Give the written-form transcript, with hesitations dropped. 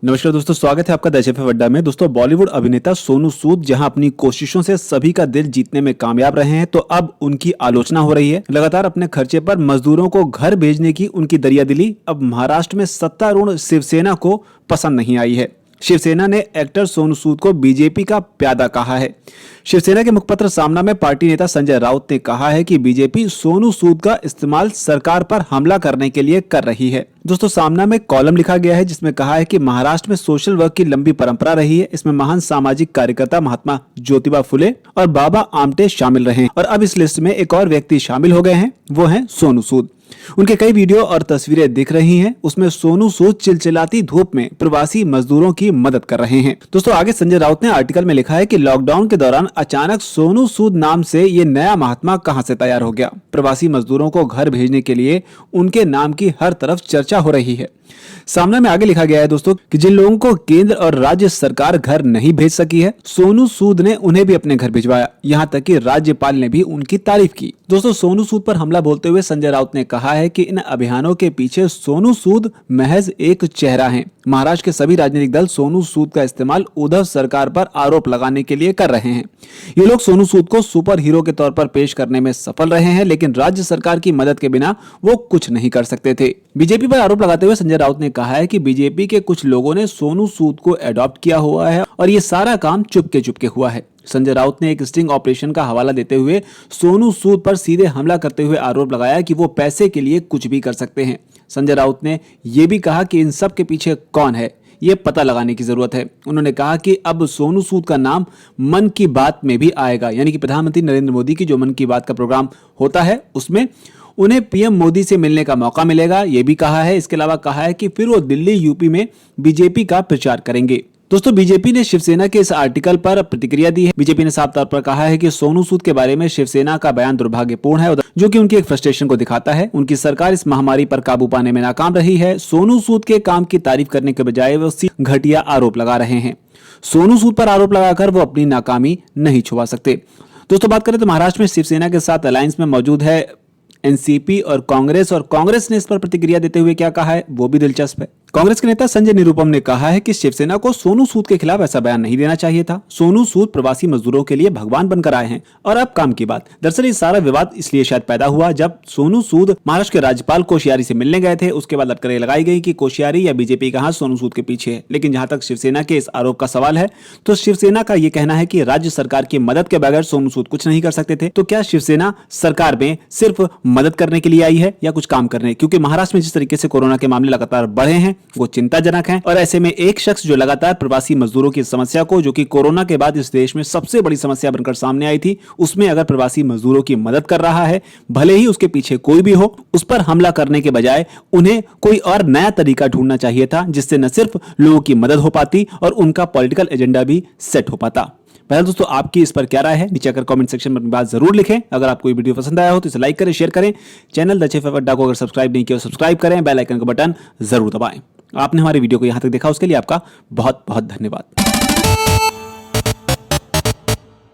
नमस्कार दोस्तों, स्वागत है आपका द चेफ अड्डा में। दोस्तों, बॉलीवुड अभिनेता सोनू सूद जहां अपनी कोशिशों से सभी का दिल जीतने में कामयाब रहे हैं, तो अब उनकी आलोचना हो रही है। लगातार अपने खर्चे पर मजदूरों को घर भेजने की उनकी दरियादिली अब महाराष्ट्र में सत्तारूढ़ शिवसेना को पसंद नहीं आई है। शिवसेना ने एक्टर सोनू सूद को बीजेपी का प्यादा कहा है। शिवसेना के मुखपत्र सामना में पार्टी नेता संजय राउत ने कहा है कि बीजेपी सोनू सूद का इस्तेमाल सरकार पर हमला करने के लिए कर रही है। दोस्तों, सामना में कॉलम लिखा गया है जिसमें कहा है कि महाराष्ट्र में सोशल वर्क की लंबी परंपरा रही है। इसमें महान सामाजिक कार्यकर्ता महात्मा ज्योतिबा फुले और बाबा आमटे शामिल रहे हैं और अब इस लिस्ट में एक और व्यक्ति शामिल हो गए हैं, वो हैं सोनू सूद। उनके कई वीडियो और तस्वीरें दिख रही हैं, उसमें सोनू सूद चिलचिलाती धूप में प्रवासी मजदूरों की मदद कर रहे हैं। दोस्तों, आगे संजय राउत ने आर्टिकल में लिखा है कि लॉकडाउन के दौरान अचानक सोनू सूद नाम से ये नया महात्मा कहां से तैयार हो गया। प्रवासी मजदूरों को घर भेजने के लिए उनके नाम की हर तरफ चर्चा हो रही है। सामने में आगे लिखा गया है दोस्तों कि जिन लोगों को केंद्र और राज्य सरकार घर नहीं भेज सकी है, सोनू सूद ने उन्हें भी अपने घर भिजवाया। यहां तक कि राज्यपाल ने भी उनकी तारीफ की। दोस्तों, सोनू सूद पर हमला बोलते हुए संजय राउत ने कहा है कि इन अभियानों के पीछे सोनू सूद महज एक चेहरा है। महाराष्ट्र के सभी राजनीतिक दल सोनू सूद का इस्तेमाल उद्धव सरकार पर आरोप लगाने के लिए कर रहे हैं। ये लोग सोनू सूद को सुपर हीरो के तौर पर पेश करने में सफल रहे हैं, लेकिन राज्य सरकार की मदद के बिना वो कुछ नहीं कर सकते थे। बीजेपी पर आरोप लगाते हुए संजय राउत ने कहा है कि बीजेपी के कुछ लोगों ने सोनू सूद को अडॉप्ट किया हुआ है और ये सारा काम चुपके चुपके हुआ है। संजय राउत ने एक स्टिंग ऑपरेशन का हवाला देते हुए सोनू सूद पर सीधे हमला करते हुए आरोप लगाया कि वो पैसे के लिए कुछ भी कर सकते हैं। संजय राउत ने यह भी कहा कि इन सब के पीछे कौन है, ये पता लगाने की जरूरत है। उन्होंने कहा कि अब सोनू सूद का नाम मन की बात में भी आएगा, यानी कि प्रधानमंत्री नरेंद्र मोदी की जो मन की बात का प्रोग्राम होता है उसमें उन्हें पीएम मोदी से मिलने का मौका मिलेगा, ये भी कहा है। इसके अलावा कहा है कि फिर वो दिल्ली यूपी में बीजेपी का प्रचार करेंगे। दोस्तों, बीजेपी ने शिवसेना के इस आर्टिकल पर प्रतिक्रिया दी है। बीजेपी ने साफ तौर पर कहा है कि सोनू सूद के बारे में शिवसेना का बयान दुर्भाग्यपूर्ण है, जो कि उनकी एक फ्रस्ट्रेशन को दिखाता है। उनकी सरकार इस महामारी पर काबू पाने में नाकाम रही है। सोनू सूद के काम की तारीफ करने के बजाय वो घटिया आरोप लगा रहे हैं। सोनू सूद पर आरोप लगाकर वो अपनी नाकामी नहीं छुपा सकते। दोस्तों, बात करें तो महाराष्ट्र में शिवसेना के साथ अलायंस में मौजूद है एनसीपी और कांग्रेस ने इस पर प्रतिक्रिया देते हुए क्या कहा है वो भी दिलचस्प है। कांग्रेस के नेता संजय निरुपम ने कहा है कि शिवसेना को सोनू सूद के खिलाफ ऐसा बयान नहीं देना चाहिए था। सोनू सूद प्रवासी मजदूरों के लिए भगवान बनकर आए हैं और अब काम की बात। दरअसल ये सारा विवाद इसलिए शायद पैदा हुआ जब सोनू सूद महाराष्ट्र के राज्यपाल कोश्यारी से मिलने गए थे। उसके बाद अटकलें लगाई गई कि कोश्यारी या बीजेपी का हाथ सोनू सूद के पीछे है। लेकिन जहां तक शिवसेना के इस आरोप का सवाल है, तो शिवसेना का यह कहना है कि राज्य सरकार की मदद के बगैर सोनू सूद कुछ नहीं कर सकते थे। तो क्या शिवसेना सरकार में सिर्फ मदद करने के लिए आई है या कुछ काम करने? क्योंकि महाराष्ट्र में जिस तरीके से कोरोना के मामले लगातार बढ़े हैं वो चिंताजनक हैं और ऐसे में एक शख्स जो लगातार प्रवासी मजदूरों की समस्या को, जो कि कोरोना के बाद इस देश में सबसे बड़ी समस्या बनकर सामने आई थी, उसमें अगर प्रवासी मजदूरों की मदद कर रहा है, भले ही उसके पीछे कोई भी हो, उस पर हमला करने के बजाय उन्हें कोई और नया तरीका ढूंढना चाहिए था, जिससे न सिर्फ लोगों की मदद हो पाती और उनका पॉलिटिकल एजेंडा भी सेट हो पाता। पहले दोस्तों, आपकी इस पर क्या राय है नीचे आकर कमेंट सेक्शन में अपनी बात जरूर लिखें। अगर आपको ये वीडियो पसंद आया हो तो इसे लाइक करें, शेयर करें। चैनल द चेफ अड्डा को अगर सब्सक्राइब नहीं किया तो सब्सक्राइब करें, बेल आइकन का बटन जरूर दबाएं। आपने हमारे वीडियो को यहां तक देखा उसके लिए आपका बहुत बहुत धन्यवाद।